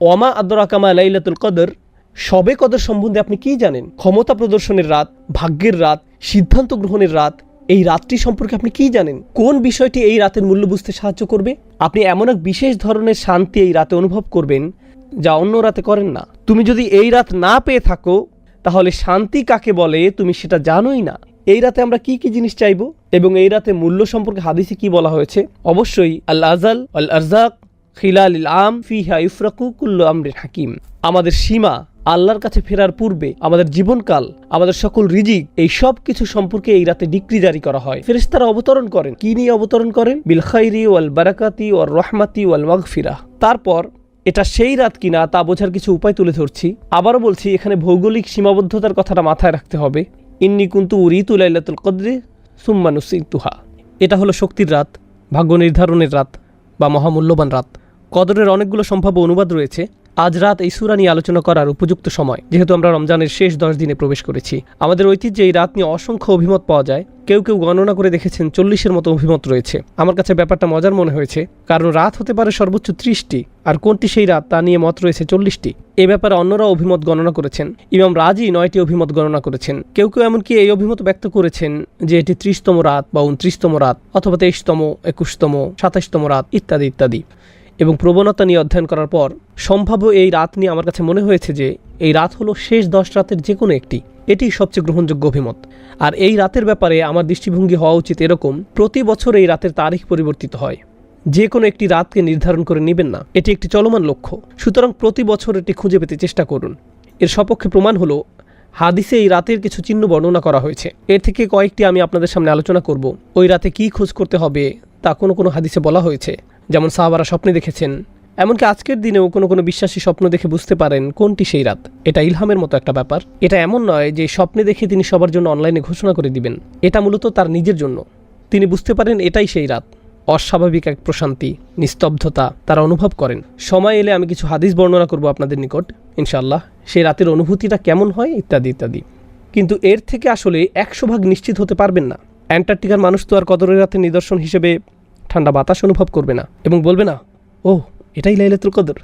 ওয়ামা আদরাকা মা লাইলাতুল কদর, শবে কদর সম্বন্ধে আপনি কি জানেন? ক্ষমতা প্রদর্শনের রাত, ভাগ্যের রাত, সিদ্ধান্ত গ্রহণের রাত। এই রাতটি সম্পর্কে আপনি কি জানেন? কোন বিষয়টি এই রাতের মূল্য বুঝতে সাহায্য করবে? আপনি এমন এক বিশেষ ধরনের শান্তি এই রাতে অনুভব করবেন যা অন্য রাতে করেন না। তুমি যদি এই রাত না পেয়ে থাকো তাহলে শান্তি কাকে বলে তুমি সেটা জানোই না। এই রাতে আমরা কি কি জিনিস চাইবো এবং এই রাতে মূল্য সম্পর্কে হাদিসে কি বলা হয়েছে? অবশ্যই আল আজাল আল আরজাক খিলালিল আম ফিহা ইফরাকু কুল্লু আমরিন হাকিম। আমাদের সীমা, আল্লাহর কাছে ফেরার পূর্বে আমাদের জীবনকাল, আমাদের সকল রিজিক, এই সব কিছু সম্পর্কে এই রাতে ডিক্রি জারি করা হয়। ফেরেশতারা অবতরণ করেন। কি নিয়ে অবতরণ করেন? বিল খাইরি ওয়াল বারাকাতি ওয়াল রহমাতি ওয়াল মাগফিরাহ। তারপর এটা সেই রাত কিনা তা বোঝার কিছু উপায় তুলে ধরছি। আবারও বলছি, এখানে ভৌগোলিক সীমাবদ্ধতার কথাটা মাথায় রাখতে হবে। ইন্নী কুনতু উরিতু লাইলাতুল কদরি সুম্মা নুসিতুহা। এটা হলো শক্তির রাত, ভাগ্য নির্ধারণের রাত বা মহামূল্যবান রাত। কদরের অনেকগুলো সম্ভাব্য অনুবাদ রয়েছে। আজ রাত এই সূরা নিয়ে আলোচনা করার উপযুক্ত সময়, যেহেতু আমরা রমজানের শেষ 10 দিনে প্রবেশ করেছি। আমাদের ঐতিহ্যে এই রাত নিয়ে অসংখ্য অভিমত পাওয়া যায়। কেউ কেউ গণনা করে দেখেছেন 40-এর মতো অভিমত রয়েছে। আমার কাছে ব্যাপারটা মজার মনে হয়েছে, কারণ রাত হতে পারে সর্বোচ্চ 30টি, আর কোনটি সেই রাত তা নিয়ে মত রয়েছে 40টি। এ ব্যাপারে অন্যরা অভিমত গণনা করেছেন। ইমাম রাজি 9টি অভিমত গণনা করেছেন। কেউ কেউ এমনকি এই অভিমত ব্যক্ত করেছেন যে এটি 30তম রাত বা 29তম রাত অথবা 23তম, 21তম, 27তম রাত ইত্যাদি ইত্যাদি। এবং প্রবণতা নিয়ে অধ্যয়ন করার পর সম্ভাব্য এই রাত নিয়ে আমার কাছে মনে হয়েছে যে এই রাত হলো শেষ 10 রাতের যে কোনো একটি। এটি সবচেয়ে গ্রহণযোগ্য অভিমত। আর এই রাতের ব্যাপারে আমার দৃষ্টিভঙ্গি হওয়া উচিত এরকম, প্রতি বছর এই রাতের তারিখ পরিবর্তিত হয়। যে কোনো একটি রাতকে নির্ধারণ করে নেবেন না, এটি একটি চলমান লক্ষ্য। সুতরাং প্রতি বছর এটি খুঁজে পেতে চেষ্টা করুন। এর সপক্ষে প্রমাণ হলো হাদিসে এই রাতের কিছু চিহ্ন বর্ণনা করা হয়েছে। এর থেকে কয়েকটি আমি আপনাদের সামনে আলোচনা করব। ওই রাতে কি খোঁজ করতে হবে তা কোনো কোনো হাদিসে বলা হয়েছে। যেমন সাহাবারা স্বপ্নে দেখেছেন, এমনকি আজকের দিনেও কোনো কোনো বিশ্বাসী স্বপ্ন দেখে বুঝতে পারেন কোনটি সেই রাত। এটা ইলহামের মতো একটা ব্যাপার। এটা এমন নয় যে স্বপ্নে দেখে তিনি সবার জন্য অনলাইনে ঘোষণা করে দিবেন। এটা মূলত তার নিজের জন্য। তিনি বুঝতে পারেন এটাই সেই রাত। অস্বাভাবিক এক প্রশান্তি, নিস্তব্ধতা তারা অনুভব করেন। সময় এলে আমি কিছু হাদিস বর্ণনা করব আপনাদের নিকট ইনশাআল্লাহ, সেই রাতের অনুভূতিটা কেমন হয় ইত্যাদি ইত্যাদি। কিন্তু এর থেকে আসলে 100% নিশ্চিত হতে পারবেন না। অ্যান্টার্কটিকার মানুষ তো আর কদরের রাতের নিদর্শন হিসেবে ঠান্ডা বাতাস অনুভব করবে না এবং বলবে না, ও এটাই লাইলাতুল কদর।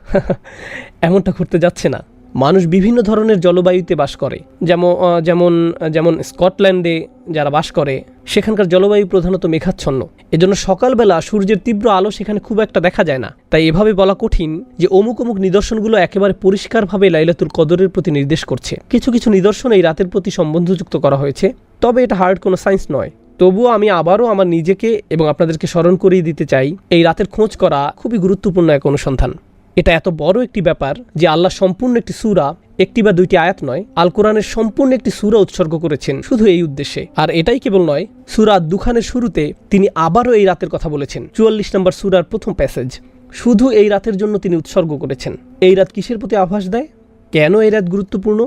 এমনটা করতে যাচ্ছে না। মানুষ বিভিন্ন ধরনের জলবায়ুতে বাস করে। যেমন যেমন স্কটল্যান্ডে যারা বাস করে সেখানকার জলবায়ু প্রধানত মেঘাচ্ছন্ন। এজন্য সকালবেলা সূর্যের তীব্র আলো সেখানে খুব একটা দেখা যায় না। তাই এভাবে বলা কঠিন যে অমুক অমুক নিদর্শনগুলো একেবারে পরিষ্কারভাবে লাইলাতুল কদরের প্রতি নির্দেশ করছে। কিছু কিছু নিদর্শন এই রাতের প্রতি সম্বন্ধযুক্ত করা হয়েছে, তবে এটা হার্ড কোনো সায়েন্স নয়। তবুও আমি আবারও আমার নিজেকে এবং আপনাদেরকে স্মরণ করিয়ে দিতে চাই, এই রাতের খোঁজ করা খুবই গুরুত্বপূর্ণ এক অনুসন্ধান। এটা এত বড় একটি ব্যাপার যে আল্লাহ সম্পূর্ণ একটি সূরা, একটি বা দুইটি আয়াত নয়, আল কোরআনের সম্পূর্ণ একটি সূরা উৎসর্গ করেছেন শুধু এই উদ্দেশ্যে। আর এটাই কেবল নয়, সূরা দুখানের শুরুতে তিনি আবারও এই রাতের কথা বলেছেন। 44 নম্বর সূরার প্রথম প্যাসেজ শুধু এই রাতের জন্য তিনি উৎসর্গ করেছেন। এই রাত কিসের প্রতি আভাস দেয়? কেন এই রাত গুরুত্বপূর্ণ?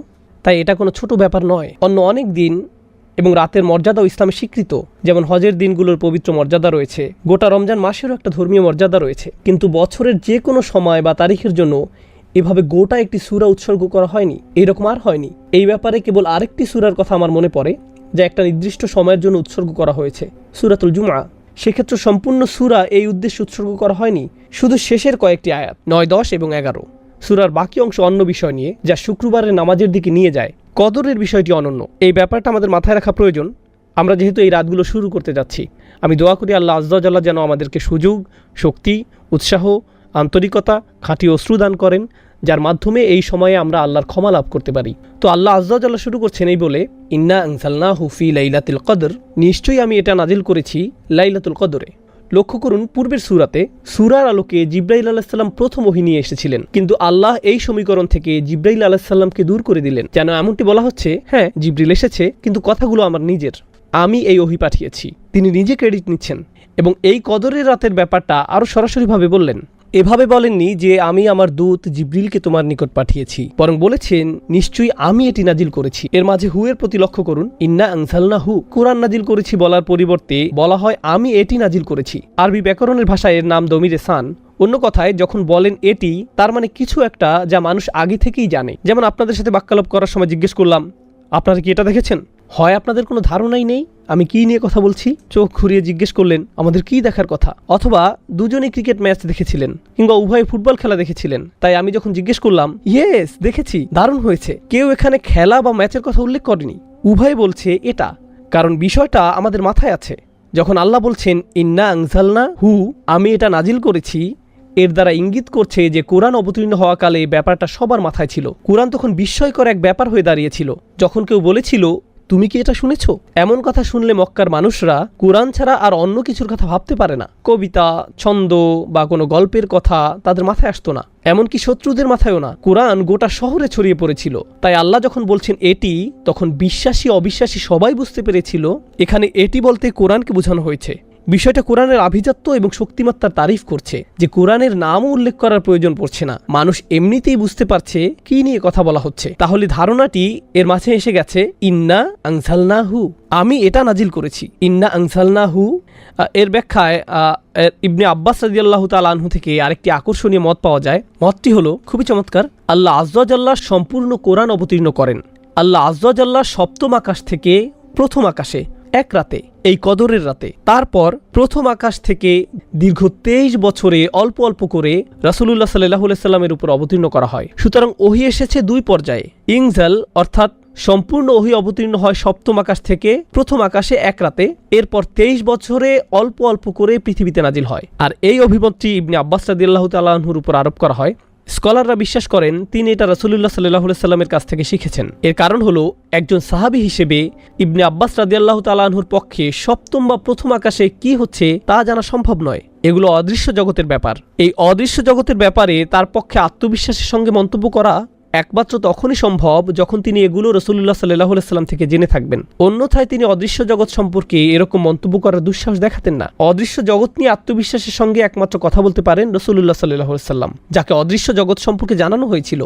তাই এটা কোনো ছোট ব্যাপার নয়। অন্য অনেক দিন এবং রাতের মর্যাদাও ইসলামে স্বীকৃত। যেমন হজের দিনগুলোর পবিত্র মর্যাদা রয়েছে, গোটা রমজান মাসেরও একটা ধর্মীয় মর্যাদা রয়েছে। কিন্তু বছরের যে কোনো সময় বা তারিখের জন্য এভাবে গোটা একটি সূরা উৎসর্গ করা হয়নি। এইরকম আর হয়নি। এই ব্যাপারে কেবল আরেকটি সূরার কথা আমার মনে পড়ে, যা একটা নির্দিষ্ট সময়ের জন্য উৎসর্গ করা হয়েছে, সূরাতুল জুমআ। সেক্ষেত্রে সম্পূর্ণ সূরা এই উদ্দেশ্যে উৎসর্গ করা হয়নি, শুধু শেষের কয়েকটি আয়াত 9, 10 এবং 11। সূরার বাকি অংশ অন্য বিষয় নিয়ে, যা শুক্রবারের নামাজের দিকে নিয়ে যায়। কদরের বিষয়টি অনন্য। এই ব্যাপারটা আমাদের মাথায় রাখা প্রয়োজন। আমরা যেহেতু এই রাতগুলো শুরু করতে যাচ্ছি, আমি দোয়া করি আল্লাহ আযজা ওয়া জাল্লা যেন আমাদেরকে সুযোগ, শক্তি, উৎসাহ, আন্তরিকতা, খাঁটি অশ্রু দান করেন, যার মাধ্যমে এই সময়ে আমরা আল্লাহর ক্ষমা লাভ করতে পারি। তো আল্লাহ আযজা ওয়া জাল্লা শুরু করছেন এই বলে, ইন্না আনজালনাহু ফি লাইলাতুল কদর, নিশ্চয়ই আমি এটা নাজিল করেছি লাইলাতুল কদরে। লক্ষ্য করুন, পূর্বের সূরাতে সূরার আলোকে জিবরাইল আলাইহিস সালাম প্রথম ওহী নিয়ে এসেছিলেন, কিন্তু আল্লাহ এই সমীকরণ থেকে জিবরাইল আলাইহিস সালামকে দূর করে দিলেন। যেন এমনটি বলা হচ্ছে, হ্যাঁ জিবরিল এসেছে, কিন্তু কথাগুলো আমার নিজের, আমি এই ওহী পাঠিয়েছি। তিনি নিজে ক্রেডিট নিচ্ছেন এবং এই কদরের রাতের ব্যাপারটা আরও সরাসরিভাবে বললেন। এভাবে বলেননি যে আমি আমার দূত জিবরিলকে তোমার নিকট পাঠিয়েছি, বরং বলেছেন নিশ্চয়ই আমি এটি নাজিল করেছি। এর মাঝে হু এর প্রতি লক্ষ্য করুন। ইন্না আনজালনাহু, কুরআন নাজিল করেছি বলার পরিবর্তে বলা হয় আমি এটি নাজিল করেছি। আরবি ব্যাকরণের ভাষায় এর নাম দমিরে সান। অন্য কথায় যখন বলেন এটি, তার মানে কিছু একটা যা মানুষ আগে থেকেই জানে। যেমন আপনাদের সাথে বাক্যালাপ করার সময় জিজ্ঞেস করলাম, আপনারা কি এটা দেখেছেন? হয় আপনাদের কোনো ধারণাই নেই আমি কি নিয়ে কথা বলছি, চোখ ঘুরিয়ে জিজ্ঞেস করলেন আমাদের কি দেখার কথা, অথবা দুজনেই ক্রিকেট ম্যাচ দেখেছিলেন কিংবা উভয় ফুটবল খেলা দেখেছিলেন, তাই আমি যখন জিজ্ঞেস করলাম ইয়েস দেখেছি, দারুণ হয়েছে, কেউ এখানে খেলা বা ম্যাচের কথা উল্লেখ করেনি, উভয় বলছে এটা। কারণ বিষয়টা আমাদের মাথায় আছে। যখন আল্লাহ বলছেন ইন্না আনজালনা হু, আমি এটা নাজিল করেছি, এর দ্বারা ইঙ্গিত করছে যে কোরআন অবতীর্ণ হওয়াকালে ব্যাপারটা সবার মাথায় ছিল। কোরআন তখন বিস্ময়কর এক ব্যাপার হয়ে দাঁড়িয়েছিল। যখন কেউ বলেছিল তুমি কি এটা শুনেছ, এমন কথা শুনলে মক্কার মানুষরা কোরআন ছাড়া আর অন্য কিছুর কথা ভাবতে পারে না। কবিতা, ছন্দ বা কোনো গল্পের কথা তাদের মাথায় আসতো না, এমনকি শত্রুদের মাথায়ও না। কোরআন গোটা শহরে ছড়িয়ে পড়েছিল। তাই আল্লাহ যখন বলছেন এটি, তখন বিশ্বাসী অবিশ্বাসী সবাই বুঝতে পেরেছিল এখানে এটি বলতে কোরআনকে বোঝানো হয়েছে। বিষয়টা কোরআনের আভিজাত্য এবং শক্তিমত্তার তারিফ করছে, যে কোরআনের নামও উল্লেখ করার প্রয়োজন পড়ছে না, মানুষ এমনিতেই বুঝতে পারছে কি নিয়ে কথা বলা হচ্ছে। তাহলে ধারণাটি এর মাঝে এসে গেছে ইন্না আনজালনাহু, আমি এটা নাজিল করেছি। ইন্না আনজালনাহু এর ব্যাখ্যায় ইবনে আব্বাস রাদিয়াল্লাহু তাআলা আনহু থেকে আরেকটি আকর্ষণীয় মত পাওয়া যায়। মতটি হলো খুবই চমৎকার। আল্লাহ আযজা ওয়া জাল্লা সম্পূর্ণ কোরআন অবতীর্ণ করেন। আল্লাহ আযজা ওয়া জাল্লা সপ্তম আকাশ থেকে প্রথম আকাশে এক রাতে, এই কদরের রাতে, তারপর প্রথম আকাশ থেকে দীর্ঘ 23 বছরে অল্প অল্প করে রাসূলুল্লাহ সাল্লাল্লাহু আলাইহি সাল্লামের উপর অবতীর্ণ করা হয়। সুতরাং ওহী এসেছে দুই পর্যায়ে। ইনজাল অর্থাৎ সম্পূর্ণ ওহী অবতীর্ণ হয় সপ্তম আকাশ থেকে প্রথম আকাশে এক রাতে, এরপর 23 বছরে অল্প অল্প করে পৃথিবীতে নাজিল হয়। আর এই অভিমতটি ইবনে আব্বাস রাদিয়াল্লাহু তাআলা আনহুর উপর আরোপ করা হয়। স্কলাররা বিশ্বাস করেন তিনি এটা রাসূলুল্লাহ সাল্লাল্লাহু আলাইহি সাল্লামের কাছ থেকে শিখেছেন। এর কারণ হলো একজন সাহাবী হিসেবে ইবনে আব্বাস রাদিয়াল্লাহু তাআলা আনহুর পক্ষে সপ্তম বা প্রথম আকাশে কি হচ্ছে তা জানা সম্ভব নয়। এগুলো অদৃশ্য জগতের ব্যাপার। এই অদৃশ্য জগতের ব্যাপারে তার পক্ষে আত্মবিশ্বাসের সঙ্গে মন্তব্য করা একমাত্র তখনই সম্ভব যখন তিনি এগুলো রাসূলুল্লাহ সাল্লাল্লাহু আলাইহি সাল্লাম থেকে জেনে থাকবেন। অন্যথায় তিনি অদৃশ্য জগৎ সম্পর্কে এরকম মন্তব্য করার দুঃসাহস দেখাতেন না। অদৃশ্য জগৎ নিয়ে আত্মবিশ্বাসের সঙ্গে একমাত্র কথা বলতে পারেন রাসূলুল্লাহ সাল্লাল্লাহু আলাইহি সাল্লাম, যাকে অদৃশ্য জগৎ সম্পর্কে জানানো হয়েছিল।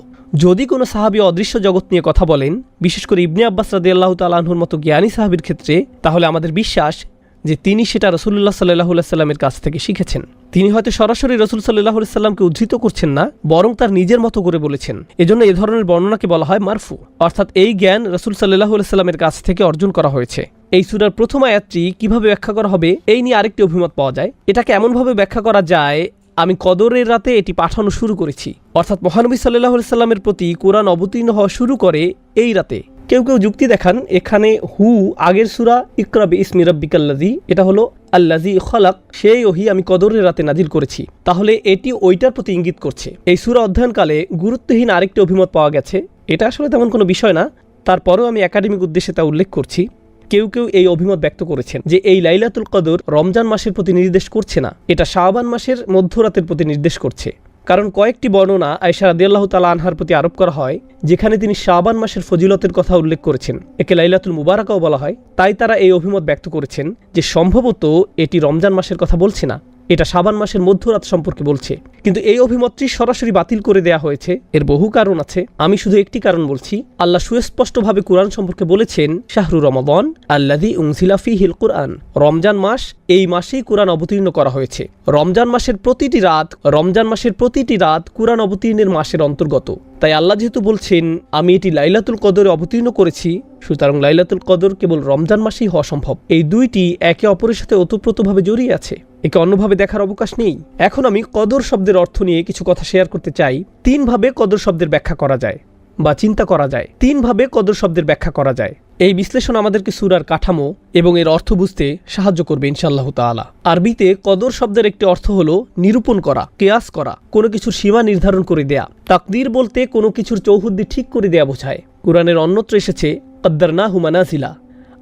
যদি কোনো সাহাবী অদৃশ্য জগৎ নিয়ে কথা বলেন, বিশেষ করে ইবনে আব্বাস রাদিয়াল্লাহু তাআলা আনহুর মতো জ্ঞানী সাহাবীর ক্ষেত্রে, তাহলে আমাদের বিশ্বাস যে তিনি সেটা রাসূলুল্লাহ সাল্লাল্লাহু আলাইহি সাল্লামের কাছ থেকে শিখেছেন। তিনি হয়তো সরাসরি রাসূল সাল্লাল্লাহু আলাইহি সাল্লামকে উদ্ধৃত করছেন না, বরং তার নিজের মতো করে বলেছেন। এজন্য এ ধরনের বর্ণনাকে বলা হয় মারফু, অর্থাৎ এই জ্ঞান রাসূল সাল্লাল্লাহু আলাইহি সাল্লামের কাছ থেকে অর্জন করা হয়েছে। এই সূরার প্রথম আয়াতটি কিভাবে ব্যাখ্যা করা হবে এই নিয়ে আরেকটি অভিমত পাওয়া যায়। এটাকে এমনভাবে ব্যাখ্যা করা যায়, আমি কদরের রাতে এটি পাঠানো শুরু করেছি, অর্থাৎ মহানবী সাল্লাল্লাহু আলাইহি সাল্লামের প্রতি কোরআন অবতীর্ণ হওয়া শুরু করে এই রাতে। কেউ কেউ যুক্তি দেখান এখানে হু আগের সূরা ইকরা বিইসমি রাব্বিকাল্লাযী, এটা হলো আল্লাযী খালাক, সেই ওহী আমি কদরের রাতে নাজিল করেছি। তাহলে এটি ওইটার প্রতি ইঙ্গিত করছে। এই সূরা অধ্যয়নকালে গুরুত্বহীন আরেকটি অভিমত পাওয়া গেছে। এটা আসলে তেমন কোনো বিষয় না, তারপরেও আমি একাডেমিক উদ্দেশ্যে তা উল্লেখ করছি। কেউ কেউ এই অভিমত ব্যক্ত করেছেন যে এই লাইলাতুল কদর রমজান মাসের প্রতি নির্দেশ করছে না, এটা শাবান মাসের মধ্যরাতের প্রতি নির্দেশ করছে। কারণ কয়েকটি বর্ণনা আয়েশা রাদিয়াল্লাহু তাআলা আনহার প্রতি আরোপ করা হয়, যেখানে তিনি শাবান মাসের ফজিলতের কথা উল্লেখ করেছেন। একে লাইলাতুল মুবারাকাও বলা হয়। তাই তারা এই অভিমত ব্যক্ত করেছেন যে সম্ভবত এটি রমজান মাসের কথা বলছে না, এটা শাবান মাসের মধ্যরাত সম্পর্কে বলছে। কিন্তু এই অভিমতটি সরাসরি বাতিল করে দেয়া হয়েছে। এর বহু কারণ আছে, আমি শুধু একটি কারণ বলছি। আল্লাহ সুস্পষ্টভাবে কোরআন সম্পর্কে বলেছেন শাহরু রমাদান আল্লাযী উনজিলা ফীহিল কুরআন, রমজান মাস, এই মাসেই কোরআন অবতীর্ণ করা হয়েছে। রমজান মাসের প্রতিটি রাত কোরআন অবতীর্ণের মাসের অন্তর্গত। তাই আল্লাহ যেহেতু বলছেন আমি এটি লাইলাতুল কদরে অবতীর্ণ করেছি, সুতরাং লাইলাতুল কদর কেবল রমজান মাসেই হওয়া সম্ভব। এই দুইটি একে অপরের সাথে ওতপ্রোতভাবে জড়িয়ে আছে, একে অন্যভাবে দেখার অবকাশ নেই। এখন আমি কদর শব্দের অর্থ নিয়ে কিছু কথা শেয়ার করতে চাই। 3 ভাবে কদর শব্দের ব্যাখ্যা করা যায় বা চিন্তা করা যায়। 3 ভাবে কদর শব্দের ব্যাখ্যা করা যায়। এই বিশ্লেষণ আমাদেরকে সূরার কাঠামো এবং এর অর্থ বুঝতে সাহায্য করবে ইনশাআল্লাহ তাআলা। আরবিতে কদর শব্দের একটি অর্থ হলো নিরূপণ করা, কিয়াস করা, কোনো কিছুর সীমা নির্ধারণ করে দেয়া। তাকদীর বলতে কোনো কিছুর চৌহদ্দি ঠিক করে দেয়া বোঝায়। কুরআনের অন্যত্র এসেছে কদ্দারনাহু মানাজিলা,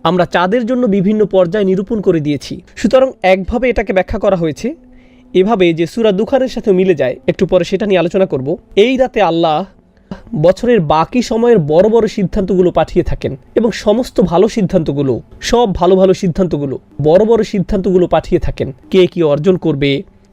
আমরা চাঁদের জন্য বিভিন্ন পর্যায় নিরূপণ করে দিয়েছি। সুতরাং একভাবে এটাকে ব্যাখ্যা করা হয়েছে এভাবে যে সূরা দুখানের সাথে মিলে যায়, একটু পরে সেটা নিয়ে আলোচনা করব। এই রাতে আল্লাহ বছরের বাকি সময়ের বড় বড় সিদ্ধান্তগুলো পাঠিয়ে থাকেন এবং সমস্ত ভালো সিদ্ধান্তগুলো, সব ভালো ভালো সিদ্ধান্তগুলো, বড় বড় সিদ্ধান্তগুলো পাঠিয়ে থাকেন। কে কি অর্জন করবে,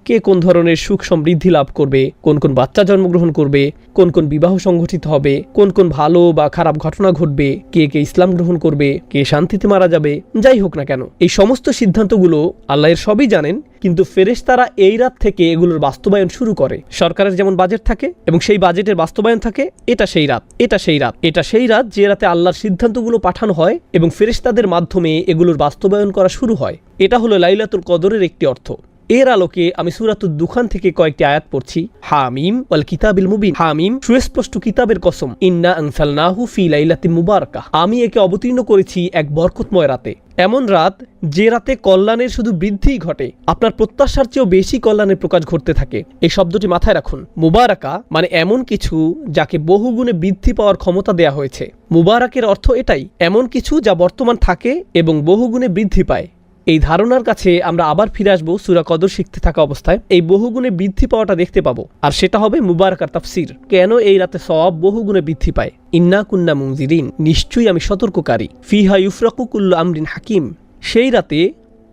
কে কোন ধরনের সুখ সমৃদ্ধি লাভ করবে, কোন কোন বাচ্চা জন্মগ্রহণ করবে, কোন কোন বিবাহ সংঘটিত হবে, কোন কোন ভালো বা খারাপ ঘটনা ঘটবে, কে কে ইসলাম গ্রহণ করবে, কে শান্তিতে মারা যাবে, যাই হোক না কেন এই সমস্ত সিদ্ধান্তগুলো আল্লাহ এর সবই জানেন। কিন্তু ফেরেশতারা এই রাত থেকে এগুলোর বাস্তবায়ন শুরু করে। সরকারের যেমন বাজেট থাকে এবং সেই বাজেটের বাস্তবায়ন থাকে, এটা সেই রাত যে রাতে আল্লাহর সিদ্ধান্তগুলো পাঠানো হয় এবং ফেরেশতাদের মাধ্যমে এগুলোর বাস্তবায়ন করা শুরু হয়। এটা হলো লাইলাতুল কদরের একটি অর্থ। এর আলোকে আমি সূরাতুদ দুখান থেকে কয়েকটি আয়াত পড়ছি। হামিম ওয়াল কিতাবিল মুবিন, হামিম সুস্পষ্ট কিতাবের কসম, ইন্না আনসালনাহু ফি লাইলাতিন মুবারাকাহ, আমি একে অবতীর্ণ করেছি এক বরকতময় রাতে। এমন রাত যে রাতে কল্যাণের শুধু বৃদ্ধিই ঘটে, আপনার প্রত্যাশার চেয়েও বেশি কল্যাণের প্রকাশ ঘটতে থাকে। এই শব্দটি মাথায় রাখুন। মুবারাকা মানে এমন কিছু যাকে বহুগুণে বৃদ্ধি পাওয়ার ক্ষমতা দেয়া হয়েছে। মুবারাকের অর্থ এটাই, এমন কিছু যা বর্তমান থাকে এবং বহুগুণে বৃদ্ধি পায়। এই ধারণার কাছে আমরা আবার ফিরে আসবো সূরা কদর শিখতে থাকা অবস্থায়। এই বহুগুণে বৃদ্ধি পাওয়াটা দেখতে পাবো, আর সেটা হবে মুবারাকার তাফসীর। কেন এই রাতে সওয়াব বহুগুণে বৃদ্ধি পায়? ইন্না কুন্না মুনজিরিন, নিশ্চয়ই আমি সতর্ককারী। ফিহা ইউফরাকু কুল্লু আমরিন হাকিম, সেই রাতে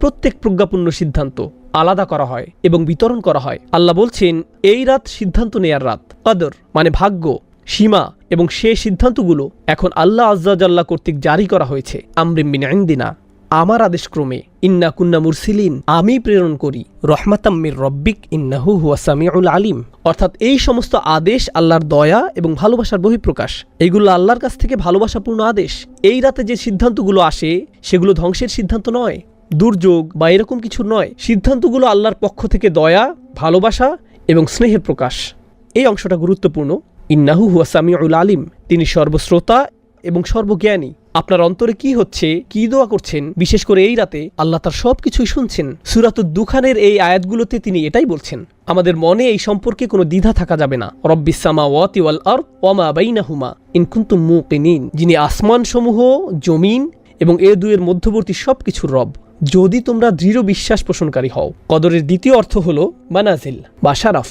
প্রত্যেক প্রজ্ঞাপূর্ণ সিদ্ধান্ত আলাদা করা হয় এবং বিতরণ করা হয়। আল্লাহ বলছেন এই রাত সিদ্ধান্ত নেয়ার রাত। কদর মানে ভাগ্য, সীমা এবং সেই সিদ্ধান্তগুলো এখন আল্লাহ আজ্জা জাল্লা কর্তৃক জারি করা হয়েছে। আমরিন মিন ইনদিনা, আমার আদেশক্রমে। ইন্না কুন্না মুরসিলিন, আমি প্রেরণ করি। রহমাতাম মির রব্বিক ইন্নাহু হুয়া সামিউল আলিম, অর্থাৎ এই সমস্ত আদেশ আল্লাহর দয়া এবং ভালোবাসার বহিঃপ্রকাশ। এইগুলো আল্লাহর কাছ থেকে ভালোবাসাপূর্ণ আদেশ। এই রাতে যে সিদ্ধান্তগুলো আসে সেগুলো ধ্বংসের সিদ্ধান্ত নয়, দুর্যোগ বা এরকম কিছু নয়। সিদ্ধান্তগুলো আল্লাহর পক্ষ থেকে দয়া, ভালোবাসা এবং স্নেহের প্রকাশ। এই অংশটা গুরুত্বপূর্ণ। ইন্নাহু হুয়া সামিউল আলিম, তিনি সর্বশ্রোতা এবং সর্বজ্ঞানী। আপনার অন্তরে কি হচ্ছে, কি দোয়া করছেন, বিশেষ করে এই রাতে আল্লাহ তার সবকিছুই শুনছেন। সূরাতুদ দুখানের এই আয়াতগুলোতে তিনি এটাই বলছেন। আমাদের মনে এই সম্পর্কে কোনো দ্বিধা থাকা যাবে না। রব্বিস সামাওয়াতি ওয়াল আরদ ওয়া মা বাইনাহুমা ইন কুনতুম মুকিনিন, যিনি আসমান সমূহ, জমিন এবং এ দুয়ের মধ্যবর্তী সবকিছুর রব, যদি তোমরা দৃঢ় বিশ্বাস পোষণকারী হও। কদরের দ্বিতীয় অর্থ হলো মানাজিল বা শারাফ,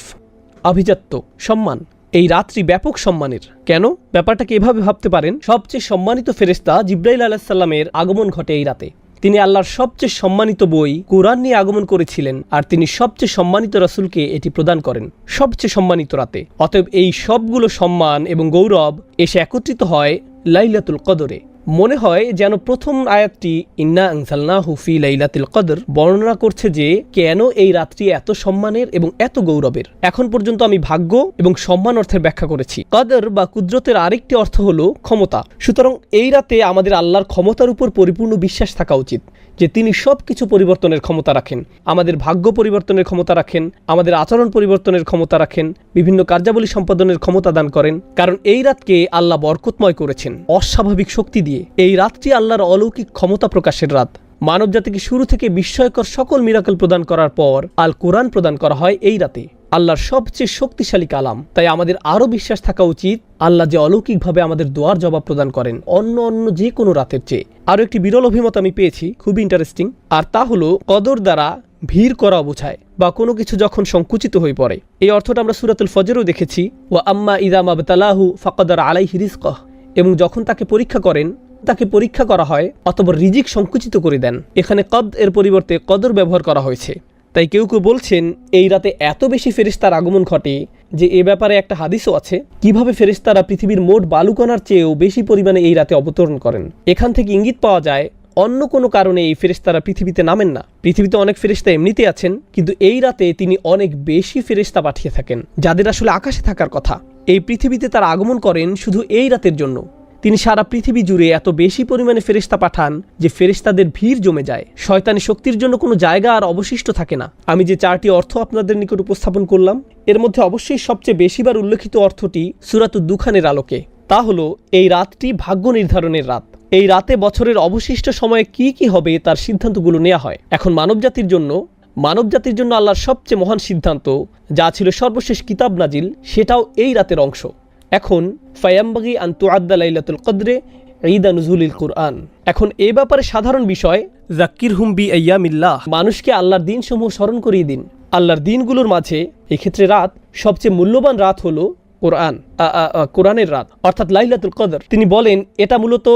আভিজাত্য, সম্মান। এই রাত্রি ব্যাপক সম্মানের। কেন? ব্যাপারটাকে এভাবে ভাবতে পারেন, সবচেয়ে সম্মানিত ফেরেশতা জিবরাইল আলাইহিস সালামের আগমন ঘটে এই রাতে। তিনি আল্লাহর সবচেয়ে সম্মানিত বই কুরআন নিয়ে আগমন করেছিলেন, আর তিনি সবচেয়ে সম্মানিত রাসূলকে এটি প্রদান করেন সবচেয়ে সম্মানিত রাতে। অতএব এই সবগুলো সম্মান এবং গৌরব এসে একত্রিত হয় লাইলাতুল কদরে। মনে হয় যেন প্রথম আয়াতটি ইন্না আনজালনাহু ফি লাইলাতুল কদর বর্ণনা করছে যে কেন এই রাত্রি এত সম্মানের এবং এত গৌরবের। এখন পর্যন্ত আমি ভাগ্য এবং সম্মান অর্থের ব্যাখ্যা করেছি। কদর বা কুদরতের আরেকটি অর্থ হলো ক্ষমতা। সুতরাং এই রাতে আমাদের আল্লাহর ক্ষমতার উপর পরিপূর্ণ বিশ্বাস থাকা উচিত যে তিনি সবকিছু পরিবর্তনের ক্ষমতা রাখেন। আমাদের ভাগ্য পরিবর্তনের ক্ষমতা রাখেন, আমাদের আচরণ পরিবর্তনের ক্ষমতা রাখেন, বিভিন্ন কার্যাবলী সম্পাদনের ক্ষমতা দান করেন। কারণ এই রাতকে আল্লাহ বরকতময় করেছেন অস্বাভাবিক শক্তি দিয়ে। এই রাতটি আল্লাহর অলৌকিক ক্ষমতা প্রকাশের রাত। মানব জাতিকে শুরু থেকে বিস্ময়কর সকল মিরাকল প্রদান করার পর আল কোরআন প্রদান করা হয় এই রাতে, আল্লাহর সবচেয়ে শক্তিশালী কালাম। তাই আমাদের আরও বিশ্বাস থাকা উচিত আল্লাহ যে অলৌকিকভাবে আমাদের দোয়ার জবাব প্রদান করেন অন্য যে কোনো রাতের চেয়ে। আরও একটি বিরল অভিমত আমি পেয়েছি, খুবই ইন্টারেস্টিং, আর তা হলো কদর দ্বারা ভিড় করা বোঝায় বা কোনো কিছু যখন সংকুচিত হয়ে পড়ে। এই অর্থটা আমরা সূরাতুল ফজরেও দেখেছি, ওয়া আম্মা ইযা মাবতালাহু ফাকাদার আলাইহি রিজকাহ, এবং যখন তাকে পরীক্ষা করা হয় অথবা রিজিক সংকুচিত করে দেন। এখানে কদ এর পরিবর্তে কদর ব্যবহার করা হয়েছে। তাই কেউ কেউ বলছেন এই রাতে এত বেশি ফেরেশতার আগমন ঘটে যে এ ব্যাপারে একটা হাদিসও আছে, কিভাবে ফেরেশতারা পৃথিবীর মোট বালুকণার চেয়েও বেশি পরিমাণে এই রাতে অবতরণ করেন। এখান থেকে ইঙ্গিত পাওয়া যায় অন্য কোনো কারণে এই ফেরেশতারা পৃথিবীতে নামেন না। পৃথিবীতে অনেক ফেরেশতা এমনিতে আছেন, কিন্তু এই রাতে তিনি অনেক বেশি ফেরেশতা পাঠিয়ে থাকেন যাদের আসলে আকাশে থাকার কথা। এই পৃথিবীতে তারা আগমন করেন শুধু এই রাতের জন্য। তিনি সারা পৃথিবী জুড়ে এত বেশি পরিমাণে ফেরেশতা পাঠান যে ফেরেশতাদের ভিড় জমে যায়। শয়তানি শক্তির জন্য কোনো জায়গা আর অবশিষ্ট থাকে না। আমি যে চারটি অর্থ আপনাদের নিকট উপস্থাপন করলাম এর মধ্যে অবশ্যই সবচেয়ে বেশিবার উল্লেখিত অর্থটি সূরাতুদ দুখানের আলোকে। তা হলো এই রাতটি ভাগ্য নির্ধারণের রাত। এই রাতে বছরের অবশিষ্ট সময়ে কি কি হবে তার সিদ্ধান্তগুলো নেওয়া হয়। এখন মানবজাতির জন্য আল্লাহর সবচেয়ে মহান সিদ্ধান্ত যা ছিল সর্বশেষ কিতাব নাজিল, সেটাও এই রাতের অংশ। এখন ফায়ামবাগি আন তুআদ্দা লাইলাতুল কদরে ঈদা নুজুলিল কুরআন। এখন এ ব্যাপারে সাধারণ বিষয়, যাক্কিরহুম বি আইয়ামিল্লাহ, মানুষকে আল্লাহর দিনসমূহ স্মরণ করিয়ে দিন। আল্লাহর দিনগুলোর মাঝে এক্ষেত্রে রাত সবচেয়ে মূল্যবান রাত হলো কোরআনের রাত অর্থাৎ লাইলাতুল কদর। তিনি বলেন এটা মূলত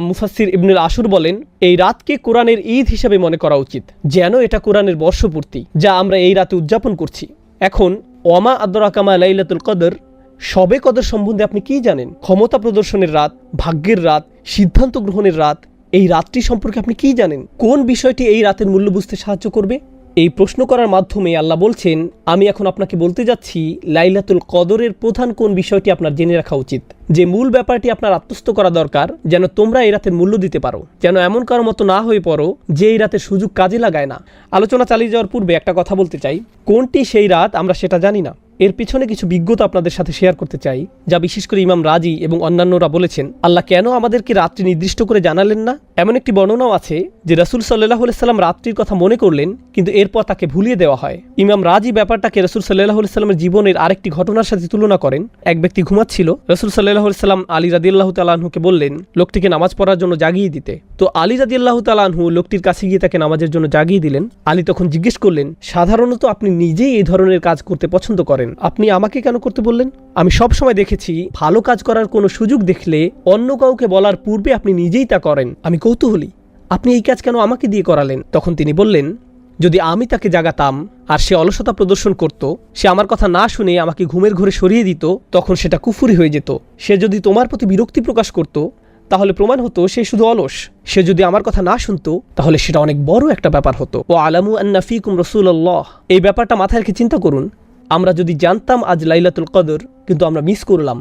মুফাসসির ইবনুল আশুর বলেন এই রাতকে কোরআনের ঈদ হিসেবে মনে করা উচিত, যেন এটা কোরআনের বর্ষপূর্তি যা আমরা এই রাতে উদযাপন করছি। এখন ওয়ামা আদরাকা মা লাইলাতুল কদর, শবে কদর সম্বন্ধে আপনি কি জানেন? ক্ষমতা প্রদর্শনের রাত, ভাগ্যের রাত, সিদ্ধান্ত গ্রহণের রাত। এই রাতটি সম্পর্কে আপনি কি জানেন? কোন বিষয়টি এই রাতের মূল্য বুঝতে সাহায্য করবে? এই প্রশ্ন করার মাধ্যমে আল্লাহ বলছেন আমি এখন আপনাকে বলতে যাচ্ছি লাইলাতুল কদরের প্রধান কোন বিষয়টি আপনার জেনে রাখা উচিত, যে মূল ব্যাপারটি আপনার আত্মস্থ করা দরকার, যেন তোমরা এই রাতের মূল্য দিতে পারো, যেন এমন কারো মতো না হয়ে পড়ো যে এই রাতের সুযোগ কাজে লাগায় না। আলোচনা চালিয়ে যাওয়ার পূর্বে একটা কথা বলতে চাই, কোনটি সেই রাত আমরা সেটা জানি না। এর পিছনে কিছু বিজ্ঞতা আপনাদের সাথে শেয়ার করতে চাই, যা বিশেষ করে ইমাম রাজি এবং অন্যান্যরা বলেছেন আল্লাহ কেন আমাদেরকে রাত্রি নির্দিষ্ট করে জানালেন না। এমন একটি বর্ণনাও আছে যে রাসূল সাল্লাল্লাহু আলাইহি সাল্লাম রাত্রির কথা মনে করলেন, কিন্তু এরপর তাকে ভুলিয়ে দেওয়া হয়। ইমাম রাজি ব্যাপারটাকে রাসূল সাল্লাল্লাহু আলাইহি সাল্লামের জীবনের আরেকটি ঘটনার সাথে তুলনা করেন। এক ব্যক্তি ঘুমাচ্ছিল, রাসূল সাল্লাল্লাহু আলাইহি সাল্লাম আলী রাদিয়াল্লাহু তাআলা আনহুকে বললেন লোকটিকে নামাজ পড়ার জন্য জাগিয়ে দিতে। তো আলী রাদিয়াল্লাহু তাআলা আনহু লোকটির কাছে গিয়ে তাকে নামাজের জন্য জাগিয়ে দিলেন। আলী তখন জিজ্ঞেস করলেন, সাধারণত আপনি নিজেই এই ধরনের কাজ করতে পছন্দ করেন, আপনি আমাকে কেন করতে বললেন? আমি সব সময় দেখেছি ভালো কাজ করার কোনো সুযোগ দেখলে অন্য কাউকে বলার পূর্বে আপনি নিজেই তা করেন। আমি কৌতূহলী, আপনি এই কাজ কেন আমাকে দিয়ে করালেন? তখন তিনি বললেন, যদি আমি তাকে জাগাতাম আর সে অলসতা প্রদর্শন করত, সে আমার কথা না শুনে আমাকে ঘুমের ঘরে সরিয়ে দিত, তখন সেটা কুফরি হয়ে যেত। সে যদি তোমার প্রতি বিরক্তি প্রকাশ করত, তাহলে প্রমাণ হতো সে শুধু অলস। সে যদি আমার কথা না শুনতো, তাহলে সেটা অনেক বড় একটা ব্যাপার হতো। ও আলামু আন্না ফীকুম রাসূলুল্লাহ, এই ব্যাপারটা মাথায় রেখে চিন্তা করুন, আমরা যদি জানতাম আজ লাইলাতুল কদর কিন্তু আমরা মিস করলাম,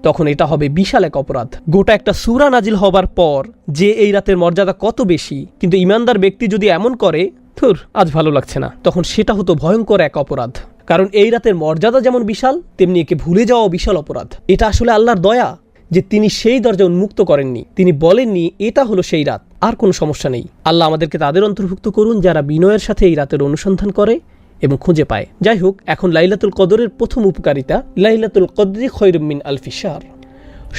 তখন এটা হবে বিশাল এক অপরাধ। গোটা একটা সূরা নাজিল হবার পর যে এই রাতের মর্যাদা কত বেশি, কিন্তু ইমানদার ব্যক্তি যদি এমন করে ধুর আজ ভালো লাগছে না, তখন সেটা হতো ভয়ঙ্কর এক অপরাধ। কারণ এই রাতের মর্যাদা যেমন বিশাল, তেমনি একে ভুলে যাওয়া বিশাল অপরাধ। এটা আসলে আল্লাহর দয়া যে তিনি সেই দরজা উন্মুক্ত করেননি, তিনি বলেননি এটা হলো সেই রাত, আর কোনো সমস্যা নেই। আল্লাহ আমাদেরকে তাদের অন্তর্ভুক্ত করুন যারা বিনয়ের সাথে এই রাতের অনুসন্ধান করে এবং খুঁজে পায়। যাই হোক, এখন লাইলাতুল কদরের প্রথম উপকারিতা, লাইলাতুল কদরি খৈরুম মিন আলফি শাহর।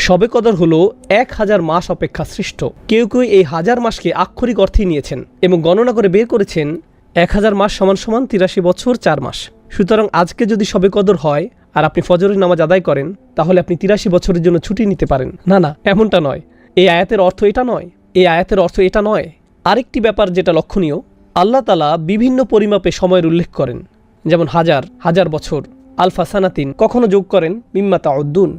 শবে কদর হলো 1000 মাস অপেক্ষা শ্রেষ্ঠ। কেউ কেউ এই 1000 মাসকে আক্ষরিক অর্থেই নিয়েছেন এবং গণনা করে বের করেছেন 1000 মাস সমান সমান 83 বছর 4 মাস। সুতরাং আজকে যদি শবে কদর হয় আর আপনি ফজরের নামাজ আদায় করেন, তাহলে আপনি 83 বছরের জন্য ছুটি নিতে পারেন। না না, এমনটা নয়। এই আয়াতের অর্থ এটা নয়, এই আয়াতের অর্থ এটা নয়। আরেকটি ব্যাপার যেটা লক্ষণীয়, আল্লাহ তাআলা বিভিন্ন পরিমাপে সময়ের উল্লেখ করেন, যেমন হাজার বছর, আলফা সানাতিন, কখনো যোগ করেন মিম্মা তাউদ্দুন,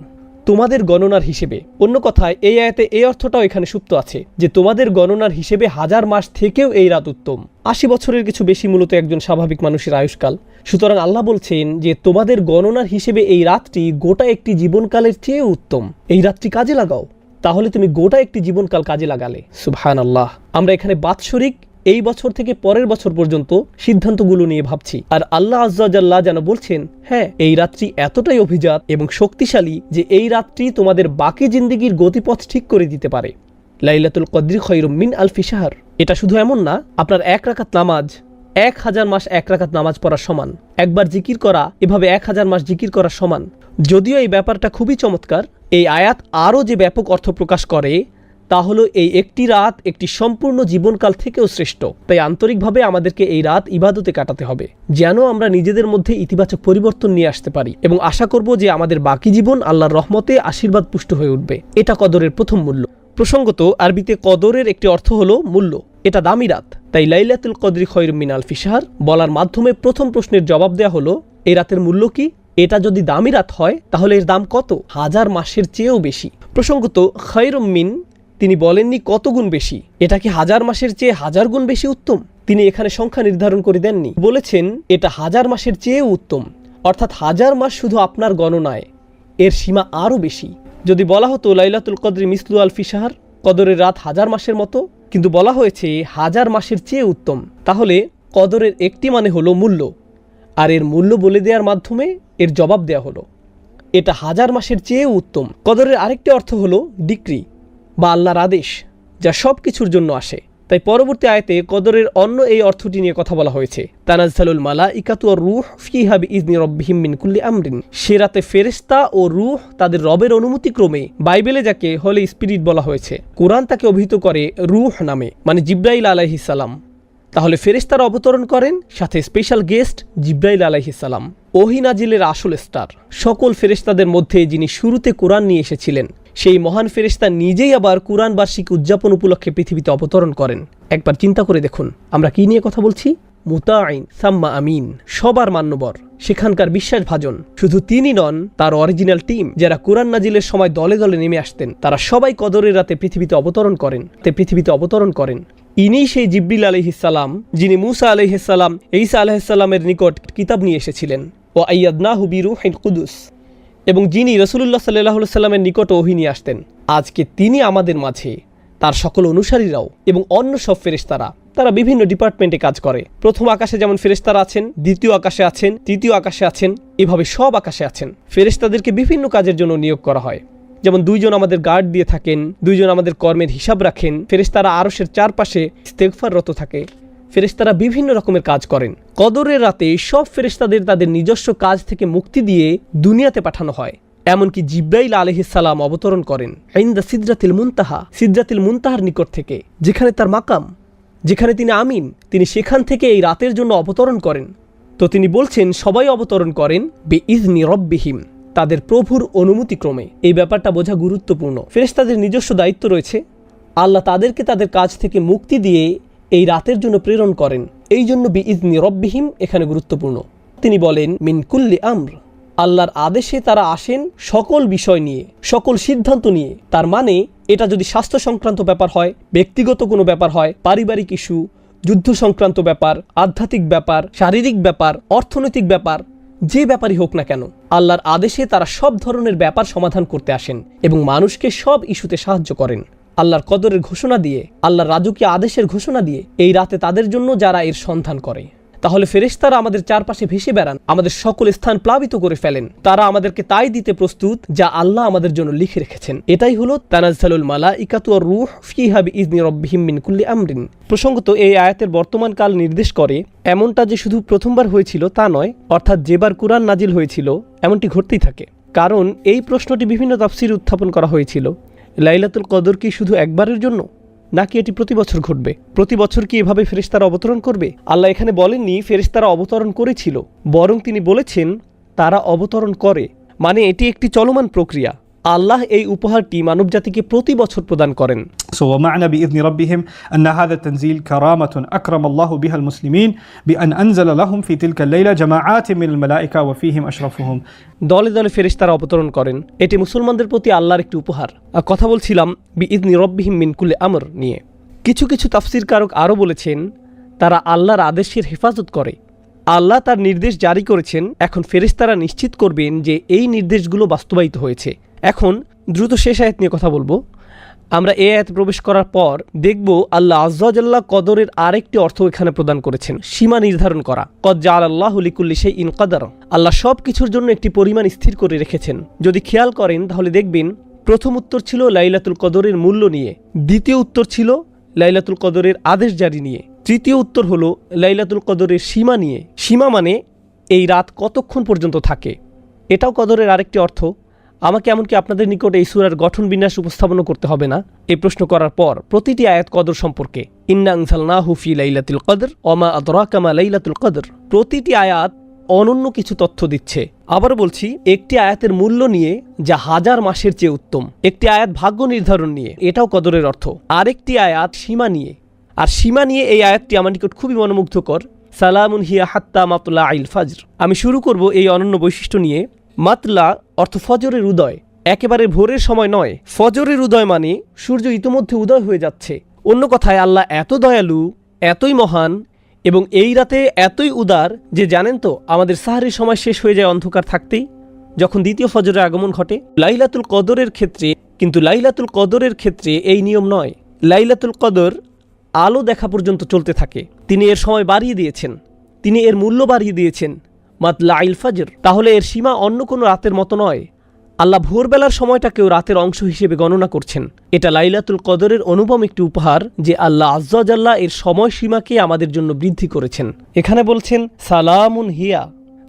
তোমাদের গণনার হিসেবে। অন্য কথায় এই আয়াতে এই অর্থটাও এখানে সুপ্ত আছে যে তোমাদের গণনার হিসেবে 1000 মাস থেকেও এই রাত উত্তম। 80 বছরের কিছু বেশি মূলত একজন স্বাভাবিক মানুষের আয়ুষ্কাল। সুতরাং আল্লাহ বলছেন যে তোমাদের গণনার হিসেবে এই রাতটি গোটা একটি জীবনকালের চেয়ে উত্তম। এই রাতটি কাজে লাগাও, তাহলে তুমি গোটা একটি জীবনকাল কাজে লাগালে। সুবহানাল্লাহ। আমরা এখানে বাৎসরিক এই বছর থেকে পরের বছর পর্যন্ত সিদ্ধান্তগুলো নিয়ে ভাবছি, আর আল্লাহ আযজা ওয়া জাল্লা যেন বলছেন হ্যাঁ, এই রাত্রি এতটাই অভিজাত এবং শক্তিশালী যে এই রাত্রি তোমাদের বাকি জিন্দেগির গতিপথ ঠিক করে দিতে পারে। লাইলাতুল কদরি খৈরুম মিন আলফি শাহর। এটা শুধু এমন না, আপনার 1 রাকাত নামাজ 1000 মাস 1 রাকাত নামাজ পড়ার সমান, একবার জিকির করা এভাবে 1000 মাস জিকির করার সমান। যদিও এই ব্যাপারটা খুবই চমৎকার, এই আয়াত আরও যে ব্যাপক অর্থ প্রকাশ করে তা হলো এই একটি রাত একটি সম্পূর্ণ জীবনকাল থেকেও শ্রেষ্ঠ। তাই আন্তরিকভাবে আমাদেরকে এই রাত ইবাদতে কাটাতে হবে, যেন আমরা নিজেদের মধ্যে ইতিবাচক পরিবর্তন নিয়ে আসতে পারি এবং আশা করব যে আমাদের বাকি জীবন আল্লাহর রহমতে আশীর্বাদ পুষ্ট হয়ে উঠবে। এটা কদরের প্রথম মূল্য। প্রসঙ্গত, আরবিতে কদরের একটি অর্থ হলো মূল্য, এটা দামি রাত। তাই লাইলাতুল কদরি খৈরুম মিন আলফি শাহর বলার মাধ্যমে প্রথম প্রশ্নের জবাব দেয়া হলো এই রাতের মূল্য কি? এটা যদি দামি রাত হয় তাহলে এর দাম কত? 1000 মাসের চেয়েও বেশি। প্রসঙ্গত, খৈরুম মিন তিনি বলেননি কত গুণ বেশি, এটা কি 1000 মাসের চেয়ে 1000 গুণ বেশি উত্তম? তিনি এখানে সংখ্যা নির্ধারণ করে দেননি, বলেছেন এটা 1000 মাসের চেয়েও উত্তম, অর্থাৎ 1000 মাস শুধু আপনার গণনায়, এর সীমা আরও বেশি। যদি বলা হতো লাইলাতুল কদরি মিসলু আলফি শাহর, কদরের রাত 1000 মাসের মতো, কিন্তু বলা হয়েছে 1000 মাসের চেয়ে উত্তম, তাহলে কদরের একটি মানে হলো মূল্য, আর এর মূল্য বলে দেওয়ার মাধ্যমে এর জবাব দেওয়া হলো এটা 1000 মাসের চেয়েও উত্তম। কদরের আরেকটি অর্থ হলো ডিক্রি বা আল্লাহর আদেশ, যা সব কিছুর জন্য আসে। তাই পরবর্তী আয়াতে কদরের অন্য এই অর্থটি নিয়ে কথা বলা হয়েছে, তানাজ্জালুল মালাইকাতু ওয়ার রূহ ফিহা বিইজনি রাব্বিহিম মিন কুল্লি আমরিন। সে রাতে ফেরেশতা ও রূহ তাদের রবের অনুমতি ক্রমে, বাইবেলে যাকে হোলি স্পিরিট বলা হয়েছে, কোরআন তাকে অভিহিত করে রূহ নামে, মানে জিব্রাইল আলাইহিস সালাম। তাহলে ফেরেশতারা অবতরণ করেন, সাথে স্পেশাল গেস্ট জিব্রাইল আলাইহিস সালাম। ওহী নাজিলের আসল স্টার, সকল ফেরেশতাদের মধ্যে যিনি শুরুতে কোরআন নিয়ে এসেছিলেন, সেই মহান ফেরেশতা নিজেই আবার কোরআন বার্ষিকী উদযাপন উপলক্ষে পৃথিবীতে অবতরণ করেন। একবার চিন্তা করে দেখুন, আমরা কি নিয়ে কথা বলছি? মুতাঈন সাম্মা আমিন, সবার মান্যবর, সেখানকার বিশ্বাসভাজন। শুধু তিনি নন, তার অরিজিনাল টিম যারা কোরআন নাজিলের সময় দলে দলে নেমে আসতেন, তারা সবাই কদরের রাতে পৃথিবীতে অবতরণ করেন। ইনি সেই জিবরিল আলাইহিসসালাম, যিনি মুসা আলাইহিসসালাম, ঈসা আলাইহিসসালামের নিকট কিতাব নিয়ে এসেছিলেন, ও আইয়াদনাহু বিরূহিল কুদুস, এবং যিনি রাসূলুল্লাহ সাল্লাল্লাহু আলাইহি সাল্লামের নিকট ওহী নিয়ে আসতেন। আজকে তিনি আমাদের মাঝে, তার সকল অনুসারীরাও এবং অন্য সব ফেরেশতারা, তারা বিভিন্ন ডিপার্টমেন্টে কাজ করে। প্রথম আকাশে যেমন ফেরেশতারা আছেন, দ্বিতীয় আকাশে আছেন, তৃতীয় আকাশে আছেন, এভাবে সব আকাশে আছেন। ফেরেশতাদেরকে বিভিন্ন কাজের জন্য নিয়োগ করা হয়। যেমন 2 জন আমাদের গার্ড দিয়ে থাকেন, 2 জন আমাদের কর্মের হিসাব রাখেন। ফেরেশতারা আরশের চারপাশে ইস্তেগফাররত থাকে। ফেরেশতারা বিভিন্ন রকমের কাজ করেন। কদরের রাতে সব ফেরেশতাদের তাদের নিজস্ব কাজ থেকে মুক্তি দিয়ে দুনিয়াতে পাঠানো হয়। এমনকি জিব্রাইল আলাইহিসসালাম অবতরণ করেন ইনদা সিদরাতিল মুনতাহা, সিদরাতিল মুনতাহার নিকট থেকে, যেখানে তার মাকাম, যেখানে তিনি আমিন, তিনি সেখান থেকে এই রাতের জন্য অবতরণ করেন। তো তিনি বলছেন সবাই অবতরণ করেন বিইজনি রব্বিহিম, তাদের প্রভুর অনুমতিক্রমে। এই ব্যাপারটা বোঝা গুরুত্বপূর্ণ। ফেরেশতাদের নিজস্ব দায়িত্ব রয়েছে। আল্লাহ তাদেরকে তাদের কাজ থেকে মুক্তি দিয়ে এই রাতের জন্য প্রেরণ করেন। এই জন্য বিইজনি রব্বিহিম এখানে গুরুত্বপূর্ণ। তিনি বলেন মিন কুল্লি আমর, আল্লাহর আদেশে তারা আসেন সকল বিষয় নিয়ে, সকল সিদ্ধান্ত নিয়ে। তার মানে এটা যদি স্বাস্থ্য সংক্রান্ত ব্যাপার হয়, ব্যক্তিগত কোনো ব্যাপার হয়, পারিবারিক ইস্যু, যুদ্ধ সংক্রান্ত ব্যাপার, আধ্যাত্মিক ব্যাপার, শারীরিক ব্যাপার, অর্থনৈতিক ব্যাপার, যে ব্যাপারই হোক না কেন, আল্লাহর আদেশে তারা সব ধরনের ব্যাপার সমাধান করতে আসেন এবং মানুষকে সব ইস্যুতে সাহায্য করেন। আল্লাহর কদরের ঘোষণা দিয়ে, আল্লাহর রাজকীয় আদেশের ঘোষণা দিয়ে এই রাতে তাদের জন্য যারা এর সন্ধান করে। তাহলে ফেরেশতারা আমাদের চারপাশে ভেসে বেড়ান, আমাদের সকল স্থান প্লাবিত করে ফেলেন। তারা আমাদেরকে তাই দিতে প্রস্তুত যা আল্লাহ আমাদের জন্য লিখে রেখেছেন। এটাই হলো তানাজ্জালুল মালাইকাতু ওয়ার রূহ ফিহা বিইজনি রাব্বিহিম মিন কুল্লি আমরিন। প্রসঙ্গত, এই আয়াতের বর্তমান কাল নির্দেশ করে এমনটা যে শুধু প্রথমবার হয়েছিল তা নয়, অর্থাৎ যেবার কুরআন নাজিল হয়েছিল এমনটি ঘটতেই থাকে। কারণ এই প্রশ্নটি বিভিন্ন তাফসীরে উত্থাপন করা হয়েছিল, লাইলাতুল কদর কি শুধু একবারের জন্য, নাকি এটি প্রতি বছর ঘটবে? প্রতি বছর কি এভাবে ফেরেশতারা অবতরণ করবে? আল্লাহ এখানে বলেননি ফেরেশতারা অবতরণ করেছিল, বরং তিনি বলেছেন তারা অবতরণ করে। মানে এটি একটি চলমান প্রক্রিয়া। আল্লাহ এই উপহারটি মানবজাতিকে প্রতি বছর প্রদান করেন। ومعنى بإذن ربهم أن هذا التنزيل كرامة أكرم الله بها المسلمين بأن أنزل لهم في تلك الليلة جماعات من الملائكة وفيهم أشرفهم। দলে দলে ফেরেশতারা অবতরণ করেন, এটি মুসলমানদের প্রতি আল্লাহর একটি উপহার। কথা বলছিলাম বিইজনি রব্বিহিম মিন কুল্লি আমর নিয়ে। কিছু কিছু তাফসীরকারক আরও বলেছেন তারা আল্লাহর আদেশের হেফাজত করে। আল্লাহ তার নির্দেশ জারি করেছেন, এখন ফেরেশতারা নিশ্চিত করবেন যে এই নির্দেশগুলো বাস্তবায়িত হয়েছে। এখন দ্রুত শেষ আয়াত নিয়ে কথা বলবো। আমরা এই আয়াতে প্রবেশ করার পর দেখব আল্লাহ আযজা ওয়া জাল্লা কদরের আরেকটি অর্থ এখানে প্রদান করেছেন, সীমা নির্ধারণ করা। কদ জাআলাল্লাহু লিকুল্লি শাইইন কদর, আল্লাহ সব কিছুর জন্য একটি পরিমাণ স্থির করে রেখেছেন। যদি খেয়াল করেন তাহলে দেখবেন প্রথম উত্তর ছিল লাইলাতুল কদরের মূল্য নিয়ে, দ্বিতীয় উত্তর ছিল লাইলাতুল কদরের আদেশ জারি নিয়ে, তৃতীয় উত্তর হলো লাইলাতুল কদরের সীমা নিয়ে। সীমা মানে এই রাত কতক্ষণ পর্যন্ত থাকে, এটাও কদরের আরেকটি অর্থ। আমাকে এমনকি আপনাদের নিকট এই সূরার গঠন বিন্যাস উপস্থাপন করতে হবে না। এই প্রশ্ন করার পর প্রতিটি আয়াত কদর সম্পর্কে, ইন্না আনজালনাহু ফি লাইলাতুল কদর ওয়া মা আদরাকা মা লাইলাতুল কদর, প্রতিটি আয়াত অনন্য কিছু তথ্য দিচ্ছে। আবার বলছি, একটি আয়াতের মূল্য নিয়ে যা 1000 মাসের চেয়ে উত্তম, একটি আয়াত ভাগ্য নির্ধারণ নিয়ে, এটাও কদরের অর্থ। আরেকটি আয়াত সীমা নিয়ে, আর সীমা নিয়ে এই আয়াতটি আমার নিকট খুবই মনোমুগ্ধকর। সালামুন হিয়া হাত্তা মাতলা আইল ফাজর। আমি শুরু করব এই অনন্য বৈশিষ্ট্য নিয়ে। মাতলা অর্থ ফজরের উদয়, একেবারে ভোরের সময় নয়। ফজরের উদয় মানে সূর্য ইতিমধ্যে উদয় হয়ে যাচ্ছে। অন্য কথায় আল্লাহ এত দয়ালু, এতই মহান এবং এই রাতে এতই উদার যে জানেন তো আমাদের সাহরির সময় শেষ হয়ে যায় অন্ধকার থাকতেই, যখন দ্বিতীয় ফজরের আগমন ঘটে। লাইলাতুল কদরের ক্ষেত্রে এই নিয়ম নয়। লাইলাতুল কদর আলো দেখা পর্যন্ত চলতে থাকে। তিনি এর সময় বাড়িয়ে দিয়েছেন, তিনি এর মূল্য বাড়িয়ে দিয়েছেন মাতলা আইল ফাজর। তাহলে এর সীমা অন্য কোনো রাতের মতো নয়। আল্লাহ ভোরবেলার সময়টাকেও রাতের অংশ হিসেবে গণনা করছেন। এটা লাইলাতুল কদরের অনুপম একটি উপহার যে আল্লাহ আযজা ওয়া জাল্লা এর সময়সীমাকে আমাদের জন্য বৃদ্ধি করেছেন। এখানে বলছেন সালামুন হিয়া।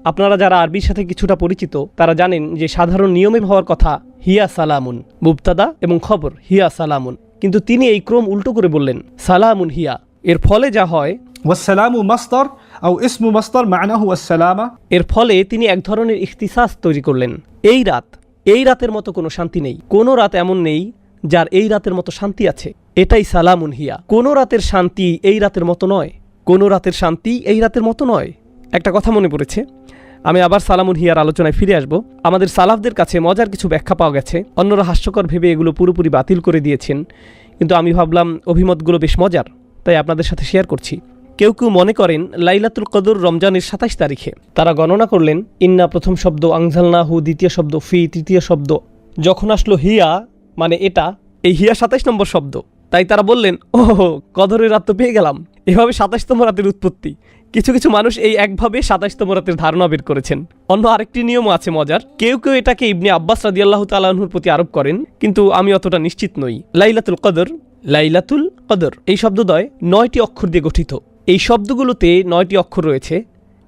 আপনারা যারা আরবির সাথে কিছুটা পরিচিত তারা জানেন যে সাধারণ নিয়মে হওয়ার কথা হিয়া সালামুন, মুবতাদা এবং খবর হিয়া সালামুন, কিন্তু তিনি এই ক্রম উল্টো করে বললেন সালামুন হিয়া। এর ফলে যা হয় والسلام مصدر أو اسم مصدر معناه السلامة. এর ফলে তিনি এক ধরনের ইখতিসাস তৈরি করলেন। এই রাতের মতো কোনো শান্তি নেই, কোনো রাত এমন নেই যার এই রাতের মতো শান্তি আছে। এটাই সালামুন হিয়া। কোনো রাতের শান্তি এই রাতের মতো নয়, কোনো রাতের শান্তি এই রাতের মতো নয়। একটা কথা মনে পড়েছে, আমি আবার সালামুন হিয়ার আলোচনায় ফিরে আসব। আমাদের সালাফদের কাছে মজার কিছু ব্যাখ্যা পাওয়া গেছে, অন্যরা হাস্যকর ভেবে এগুলো পুরোপুরি বাতিল করে দিয়েছেন, কিন্তু আমি ভাবলাম অভিমতগুলো বেশ মজার, তাই আপনাদের সাথে শেয়ার করছি। কেউ কেউ মনে করেন লাইলাতুল কদর রমজানের 27 তারিখে। তারা গণনা করলেন ইন্না প্রথম শব্দ, আনজালনাহু দ্বিতীয় শব্দ, ফি তৃতীয় শব্দ, যখন আসলো হিয়া মানে এটা, এই হিয়া 27 নম্বর শব্দ। তাই তারা বললেন ও কদরের রাত তো পেয়ে গেলাম। এভাবে 27তম রাতের উৎপত্তি। কিছু কিছু মানুষ এই একভাবে 27তম রাতের ধারণা বের করেছেন। অন্য আরেকটি নিয়মও আছে মজার, কেউ কেউ এটাকে ইবনে আব্বাস রাদিয়াল্লাহু তাআলা আনহুর প্রতি আরোপ করেন, কিন্তু আমি অতটা নিশ্চিত নই। লাইলাতুল কদর এই শব্দদ্বয় 9টি অক্ষর দিয়ে গঠিত। এই শব্দগুলোতে 9টি অক্ষর রয়েছে,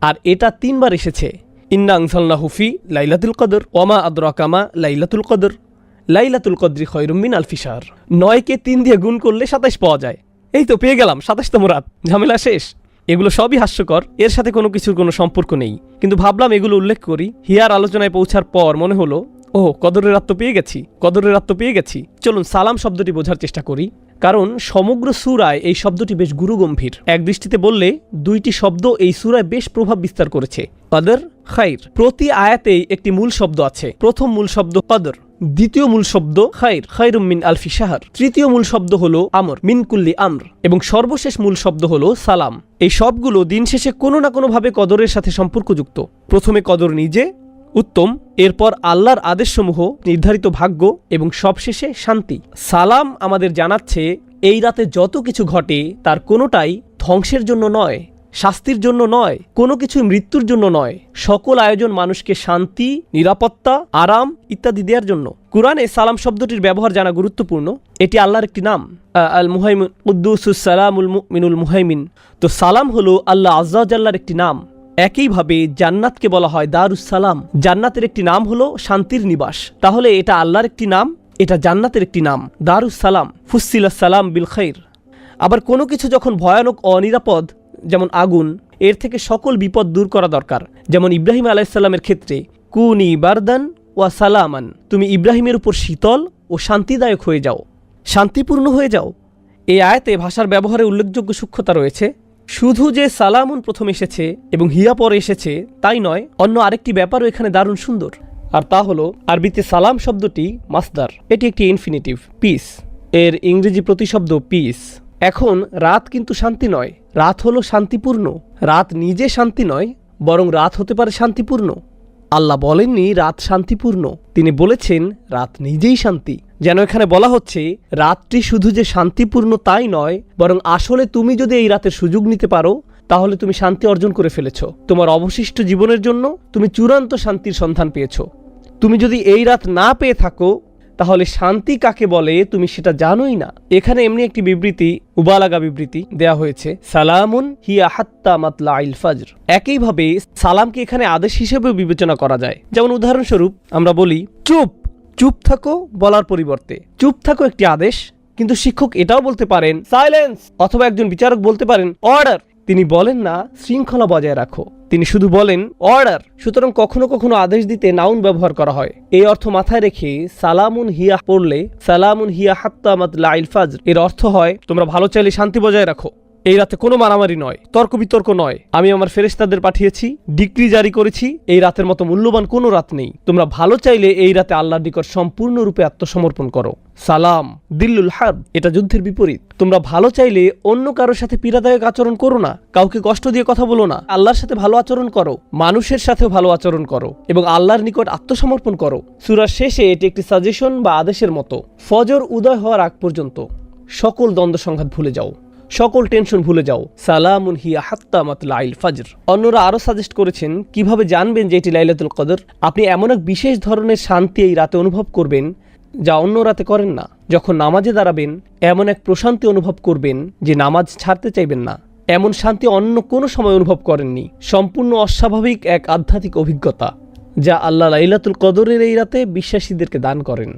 আর এটা 3 বার এসেছে। ইন্না আনজালনাহু ফি লাইলাতুল কদর ওমা আদরাকা মা লাইলাতুল কদর লাইলাতুল কদরি খায়রুম মিন আলফি শাহর। 9কে 3 দিয়ে গুণ করলে 27 পাওয়া যায়। এই তো পেয়ে গেলাম 27তম রাত, ঝামেলা শেষ। এগুলো সবই হাস্যকর, এর সাথে কোনো কিছুর কোনো সম্পর্ক নেই, কিন্তু ভাবলাম এগুলো উল্লেখ করি। হিয়ার আলোচনায় পৌঁছার পর মনে হলো ও কদরের রাত তো পেয়ে গেছি। চলুন সালাম শব্দটি বোঝার চেষ্টা করি, কারণ সমগ্র সূরায় এই শব্দটি বেশ গুরুগম্ভীর। এক দৃষ্টিতে বললে 2টি শব্দ এই সূরায় বেশ প্রভাব বিস্তার করেছে। কদর, খাইর। প্রতি আয়াতেই একটি মূল শব্দ আছে। প্রথম মূল শব্দ কদর, দ্বিতীয় মূল শব্দ খাইর, খায়রুম মিন আলফি শাহর, তৃতীয় মূল শব্দ হলো আমর, মিন কুল্লি আমর, এবং সর্বশেষ মূল শব্দ হলো সালাম। এই সবগুলো দিন শেষে কোনো না কোনোভাবে কদরের সাথে সম্পর্কযুক্ত। প্রথমে কদর নিজে, উত্তম, এরপর আল্লাহর আদেশসমূহ, নির্ধারিত ভাগ্য, এবং সবশেষে শান্তি। সালাম আমাদের জানাচ্ছে এই রাতে যত কিছু ঘটে তার কোনোটাই ধ্বংসের জন্য নয়, শাস্তির জন্য নয়, কোনো কিছু মৃত্যুর জন্য নয়। সকল আয়োজন মানুষকে শান্তি, নিরাপত্তা, আরাম ইত্যাদি দেওয়ার জন্য। কুরআনে সালাম শব্দটির ব্যবহার জানা গুরুত্বপূর্ণ। এটি আল্লাহর একটি নাম, আল মুহাইমিন, কুদ্দুসুস সালামুল মুমিনুল মুহাইমিন। তো সালাম হলো আল্লাহ আজ্জা ওয়া জাল্লার একটি নাম। একইভাবে জান্নাতকে বলা হয় দারুস সালাম। জান্নাতের একটি নাম হলো শান্তির নিবাস। তাহলে এটা আল্লাহর একটি নাম, এটা জান্নাতের একটি নাম, দারুস সালাম। ফুসিলাস সালাম বিল খাইর। আবার কোনো কিছু যখন ভয়ানক অনিরাপদ, যেমন আগুন, এর থেকে সকল বিপদ দূর করা দরকার। যেমন ইব্রাহিম আলাইহিসসালামের ক্ষেত্রে কুনি বারদান ওয়া সালামান, তুমি ইব্রাহিমের উপর শীতল ও শান্তিদায়ক হয়ে যাও, শান্তিপূর্ণ হয়ে যাও। এই আয়াতে ভাষার ব্যবহারে উল্লেখযোগ্য সূক্ষ্মতা রয়েছে। শুধু যে সালামুন প্রথম এসেছে এবং হিয়া পরে এসেছে তাই নয়, অন্য আরেকটি ব্যাপারও এখানে দারুণ সুন্দর, আর তা হলো আরবিতে সালাম শব্দটি মাসদার। এটি একটি ইনফিনিটিভ, পিস, এর ইংরেজি প্রতিশব্দ পিস। এখন রাত কিন্তু শান্তি নয়, রাত হলো শান্তিপূর্ণ। রাত নিজে শান্তি নয়, বরং রাত হতে পারে শান্তিপূর্ণ। আল্লাহ বলেননি রাত শান্তিপূর্ণ, তিনি বলেছেন রাত নিজেই শান্তি। যেন এখানে বলা হচ্ছে রাতটি শুধু যে শান্তিপূর্ণ তাই নয়, বরং আসলে তুমি যদি এই রাতের সুযোগ নিতে পারো তাহলে তুমি শান্তি অর্জন করে ফেলেছ। তোমার অবশিষ্ট জীবনের জন্য তুমি চূড়ান্ত শান্তির সন্ধান পেয়েছ। তুমি যদি এই রাত না পেয়ে থাকো তাহলে শান্তি কাকে বলে তুমি সেটা জানোই না। এখানে এমনি একটি বিবৃতি, মুবালাগা বিবৃতি দেয়া হয়েছে, সালামুন হিয়া হাত্তা মাতলাইল ফজর। একইভাবে সালামকে এখানে আদেশ হিসেবেও বিবেচনা করা যায়। যেমন উদাহরণস্বরূপ আমরা বলি চুপ থাকো বলার পরিবর্তে চুপ থাকো একটি আদেশ, কিন্তু শিক্ষক এটাও বলতে পারেন সাইলেন্স, অথবা একজন বিচারক বলতে পারেন অর্ডার। তিনি বলেন না শৃঙ্খলা বজায় রাখো, তিনি শুধু বলেন অর্ডার। সুতরাং কখনো কখনো আদেশ দিতে নাউন ব্যবহার করা হয়। এই অর্থ মাথায় রেখে সালামুন হিয়া পড়লে সালামুন হিয়া হাত্তা মাতলাইল ফজর এর অর্থ হয় তোমরা ভালো চাইলে শান্তি বজায় রাখো। এই রাতে কোনো মারামারি নয়, তর্ক বিতর্ক নয়। আমি আমার ফেরেশতাদের পাঠিয়েছি, ডিক্রি জারি করেছি। এই রাতের মতো মূল্যবান কোনো রাত নেই। তোমরা ভালো চাইলে এই রাতে আল্লাহর নিকট সম্পূর্ণরূপে আত্মসমর্পণ করো। সালাম দিল্লুল হার্ব, এটা যুদ্ধের বিপরীত। তোমরা ভালো চাইলে অন্য কারোর সাথে পীড়াদায়ক আচরণ করো না, কাউকে কষ্ট দিয়ে কথা বলো না। আল্লাহর সাথে ভালো আচরণ করো, মানুষের সাথেও ভালো আচরণ করো, এবং আল্লাহর নিকট আত্মসমর্পণ করো। সূরার শেষে এটি একটি সাজেশন বা আদেশের মতো। ফজর উদয় হওয়ার আগ পর্যন্ত সকল দ্বন্দ্ব সংঘাত ভুলে যাও, সকল টেনশন ভুলে যাও। সালামুন হিয়া হাত্তা মাতলাইল ফজর। অন্যরা আরো সাজেস্ট করেছেন কিভাবে জানবেন যে এটি লাইলাতুল কদর। আপনি এমন এক বিশেষ ধরনের শান্তি এই রাতে অনুভব করবেন যা অন্য রাতে করেন না। যখন নামাজে দাঁড়াবেন এমন এক প্রশান্তি অনুভব করবেন যে নামাজ ছাড়তে চাইবেন না। এমন শান্তি অন্য কোনো সময় অনুভব করেননি। সম্পূর্ণ অস্বাভাবিক এক আধ্যাত্মিক অভিজ্ঞতা যা আল্লাহ লাইলাতুল কদরের এই রাতে বিশ্বাসীদেরকে দান করেন।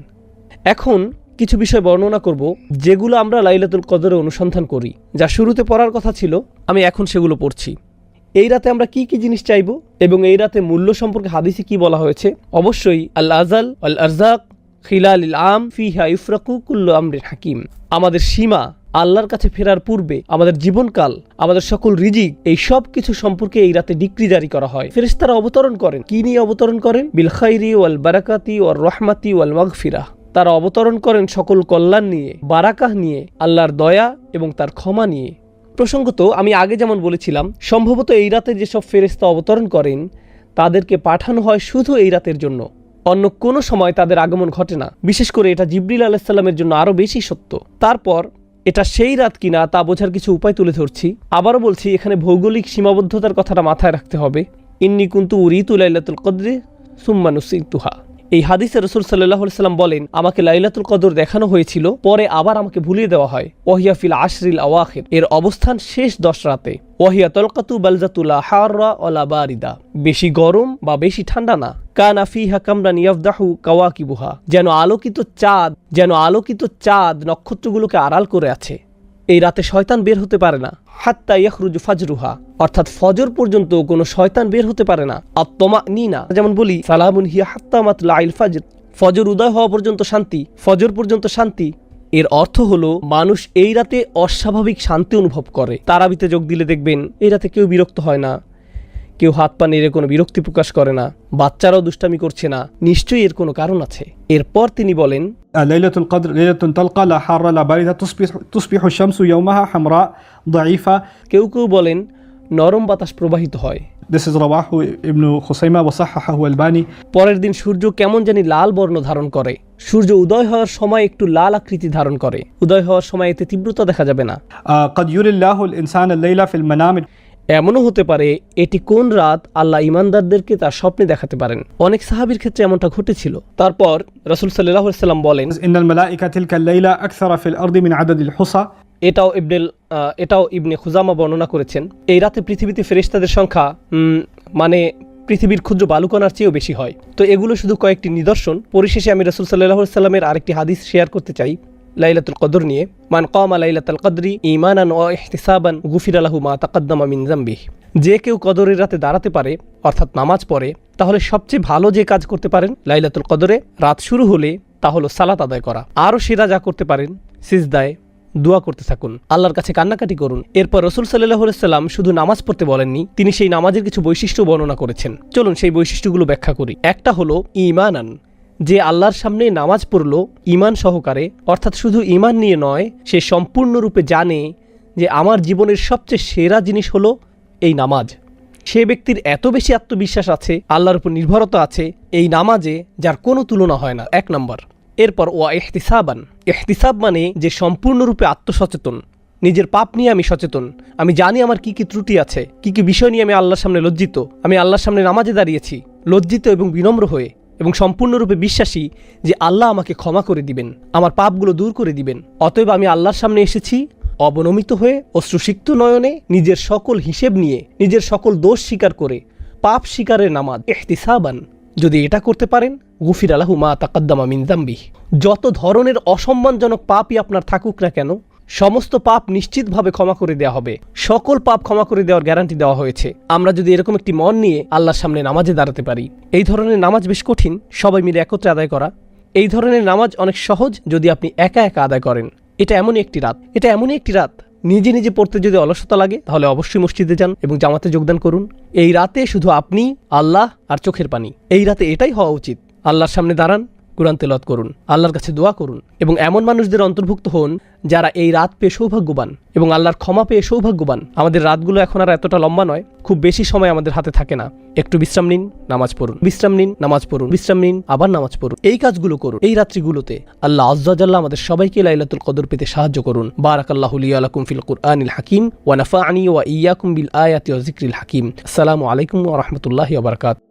এখন কিছু বিষয় বর্ণনা করব যেগুলো আমরা লাইলাতুল কদরে অনুসন্ধান করি, যা শুরুতে পড়ার কথা ছিল, আমি এখন সেগুলো পড়ছি। এই রাতে আমরা কি কি জিনিস চাইব এবং এই রাতে মূল্য সম্পর্কে হাদিসে কি বলা হয়েছে। অবশ্যই আল আজাল আল আরজাক খিলালিল আম ফিহা ইফরাকু কুল্লু আমরিন হাকিম, আমাদের সীমা, আল্লাহর কাছে ফেরার পূর্বে আমাদের জীবনকাল, আমাদের সকল রিজিক, এই সব কিছু সম্পর্কে এই রাতে ডিক্রি জারি করা হয়। ফেরেশতারা অবতরণ করেন। কি নিয়ে অবতরণ করেন? বিল খাইরি ওয়াল বারাকাতি ওয়ার রহমাতি ওয়াল মাগফিরাহ, তারা অবতরণ করেন সকল কল্যাণ নিয়ে, বারাকাহ নিয়ে, আল্লাহর দয়া এবং তার ক্ষমা নিয়ে। প্রসঙ্গত আমি আগে যেমন বলেছিলাম, সম্ভবত এই রাতে যেসব ফেরেশতা অবতরণ করেন তাদেরকে পাঠানো হয় শুধু এই রাতের জন্য, অন্য কোনো সময় তাদের আগমন ঘটে না। বিশেষ করে এটা জিবরিল আলাইহিস সালামের জন্য আরও বেশি সত্য। তারপর এটা সেই রাত কিনা তা বোঝার কিছু উপায় তুলে ধরছি। আবারও বলছি, এখানে ভৌগোলিক সীমাবদ্ধতার কথাটা মাথায় রাখতে হবে। ইন্নী কুনতু উরিতু লাইলাতুল কদরি সুম্মা নুসিতুহা, এই হাদিসে রাসূল সাল্লাল্লাহু আলাইহি সাল্লাম বলেন, আমাকে লাইলাতুল কদর দেখানো হয়েছিল, পরে আবার আমাকে ভুলিয়ে দেওয়া হয়। ওয়াহিয়া ফিল আশরিল আওয়াখির, এর অবস্থান শেষ 10 রাতে। ওয়াহিয়া তালকাতু বালজাতুলা হাররা ওয়ালা বারিদা, বেশি গরম বা বেশি ঠান্ডা না। কানা ফিহা কামরান ইয়াফদাহু কাওয়াকিবুহা, যেন আলোকিত চাঁদ নক্ষত্রগুলোকে আড়াল করে আছে। এই রাতে শয়তান বের হতে পারে না। হাত্তা ইয়াখরুজু ফাজরুহা, অর্থাৎ ফজর পর্যন্ত কোনো শয়তান বের হতে পারে না। আত-তামানিনা, যেমন বলি সালামুন হিয়া হাত্তা মাতলাইল ফাজর, ফজর উদয় হওয়া পর্যন্ত শান্তি, ফজর পর্যন্ত শান্তি। এর অর্থ হলো মানুষ এই রাতে অস্বাভাবিক শান্তি অনুভব করে। তারাবিতে যোগ দিলে দেখবেন এই রাতে কেউ বিরক্ত হয় না, কেউ হাত পা নেড়ে কোনো বিরক্তি প্রকাশ করে না, বাচ্চারাও দুষ্টামি করছে না। নিশ্চয়ই এর কোনো কারণ আছে। এরপর তিনি বলেন, লাইলাতুল কদর লাইলাতুন তালকা লা হাররা লা বারিদা তুসবিহু শামসু ইয়াওমাহা হামরা দাঈফা, কেউ কেউ বলেন নরম বাতাস প্রবাহিত হয়। This is রাওয়াহু ইবনু খুসাইমা ওয়া সাহাহাহু আলবানী। পরের দিন সূর্য কেমন জানি লাল বর্ণ ধারণ করে। সূর্য উদয় হওয়ার সময় একটু লাল আকৃতি ধারণ করে। উদয় হওয়ার সময় এতে তীব্রতা দেখা যাবে না। قد يري الله الإنسان الليلة في المنام। এমনও হতে পারে এটি কোন রাত আল্লাহ ইমানদারদেরকে তার স্বপ্নে দেখাতে পারেন। অনেক সাহাবীর ক্ষেত্রে এমনটা ঘটেছিল। তারপর রাসূল সাল্লাল্লাহু আলাইহি সাল্লাম বলেন, إن الملائكة تلك الليلة أكثر في الأرض من عدد الحصى। এটাও ইবনে খুজামা বর্ণনা করেছেন। এই রাতে পৃথিবীতে ফেরেশতাদের সংখ্যা মানে পৃথিবীর ক্ষুদ্র বালুকণার চেয়েও বেশি হয়। তো এগুলো শুধু কয়েকটি নিদর্শন। পরিশেষে আমি রাসূল সাল্লাল্লাহু আলাইহি সাল্লামের আরেকটি হাদিস শেয়ার করতে চাই লাইলাতুল কদর নিয়ে। মান কামা লাইলাতুল কদরি ঈমানান ওয়া ইহতিসাবান গুফিরা লাহু মা তাকাদ্দামা মিন যামবিহি, যে কেউ কদরের রাতে দাঁড়াতে পারে অর্থাৎ নামাজ পড়ে, তাহলে সবচেয়ে ভালো যে কাজ করতে পারেন লাইলাতুল কদরে রাত শুরু হলে তা হলো সালাত আদায় করা। আরও সেরা যা করতে পারেন সিজদায় দোয়া করতে থাকুন, আল্লাহর কাছে কান্নাকাটি করুন। এরপর রাসূল সাল্লাল্লাহু আলাইহি সাল্লাম শুধু নামাজ পড়তে বলেননি, তিনি সেই নামাজের কিছু বৈশিষ্ট্য বর্ণনা করেছেন। চলুন সেই বৈশিষ্ট্যগুলো ব্যাখ্যা করি। একটা হলো ঈমানান, যে আল্লাহর সামনে নামাজ পড়ল ঈমান সহকারে, অর্থাৎ শুধু ঈমান নিয়ে নয়, সে সম্পূর্ণরূপে জানে যে আমার জীবনের সবচেয়ে সেরা জিনিস হলো এই নামাজ। সে ব্যক্তির এত বেশি আত্মবিশ্বাস আছে, আল্লাহর উপর নির্ভরতা আছে এই নামাজে, যার কোনো তুলনা হয় না। 1 নম্বর। এরপর ওয়া ইহতিসাবান, ইহতিসাব মানে যে সম্পূর্ণরূপে আত্মসচেতন, নিজের পাপ নিয়ে আমি সচেতন, আমি জানি আমার কি কি ত্রুটি আছে, কি কি বিষয় নিয়ে আমি আল্লাহর সামনে লজ্জিত, আমি আল্লাহর সামনে নামাজে দাঁড়িয়েছি লজ্জিত এবং বিনম্র হয়ে, এবং সম্পূর্ণরূপে বিশ্বাসী যে আল্লাহ আমাকে ক্ষমা করে দিবেন, আমার পাপগুলো দূর করে দিবেন। অতএব আমি আল্লাহর সামনে এসেছি অবনমিত হয়ে, অশ্রুসিক্ত নয়নে, নিজের সকল হিসেব নিয়ে, নিজের সকল দোষ স্বীকার করে, পাপ স্বীকারের নামাজ ইহতিসাবান। যদি এটা করতে পারেন গুফিরা লাহু মা তাকাদ্দামা মিন যামবিহি, যত ধরনের অসম্মানজনক পাপই আপনার থাকুক না কেন, সমস্ত পাপ নিশ্চিতভাবে ক্ষমা করে দেওয়া হবে। সকল পাপ ক্ষমা করে দেওয়ার গ্যারান্টি দেওয়া হয়েছে। আমরা যদি এরকম একটি মন নিয়ে আল্লাহর সামনে নামাজে দাঁড়াতে পারি। এই ধরনের নামাজ বেশ কঠিন সবাই মিলে একত্রে আদায় করা। এই ধরনের নামাজ অনেক সহজ যদি আপনি একা একা আদায় করেন। এটা এমনই একটি রাত নিজে নিজে পড়তে যদি অলসতা লাগে তাহলে অবশ্যই মসজিদে যান এবং জামাতে যোগদান করুন। এই রাতে শুধু আপনি, আল্লাহ আর চোখের পানি। এই রাতে এটাই হওয়া উচিত। আল্লাহর সামনে দাঁড়ান, কুরআন তেলাওয়াত করুন, আল্লাহর কাছে দোয়া করুন এবং এমন মানুষদের অন্তর্ভুক্ত হন যারা এই রাত পেয়ে সৌভাগ্যবান এবং আল্লাহর ক্ষমা পেয়ে সৌভাগ্যবান। আমাদের রাতগুলো এখন আর এতটা লম্বা নয়, খুব বেশি সময় আমাদের হাতে থাকে না। একটু বিশ্রাম নিন, নামাজ পড়ুন, বিশ্রাম নিন, নামাজ পড়ুন, বিশ্রাম নিন, আবার নামাজ পড়ুন। এই কাজগুলো করুন এই রাত্রিগুলোতে। আল্লাহ আযজা ওয়া জাল্লা আমাদের সবাইকে লাইলাতুল কদর পেতে সাহায্য করুন। বারাকাল্লাহু লি ওয়া লাকুম ফিল কুরআনিল হাকিম ওয়া নাফা'নি ওয়া ইয়্যাকুম বিল আয়াতি ওয়া যিকরিল হাকিম। আসসালামু আলাইকুম ওয়া রাহমাতুল্লাহি ওয়া বারাকাতুহু।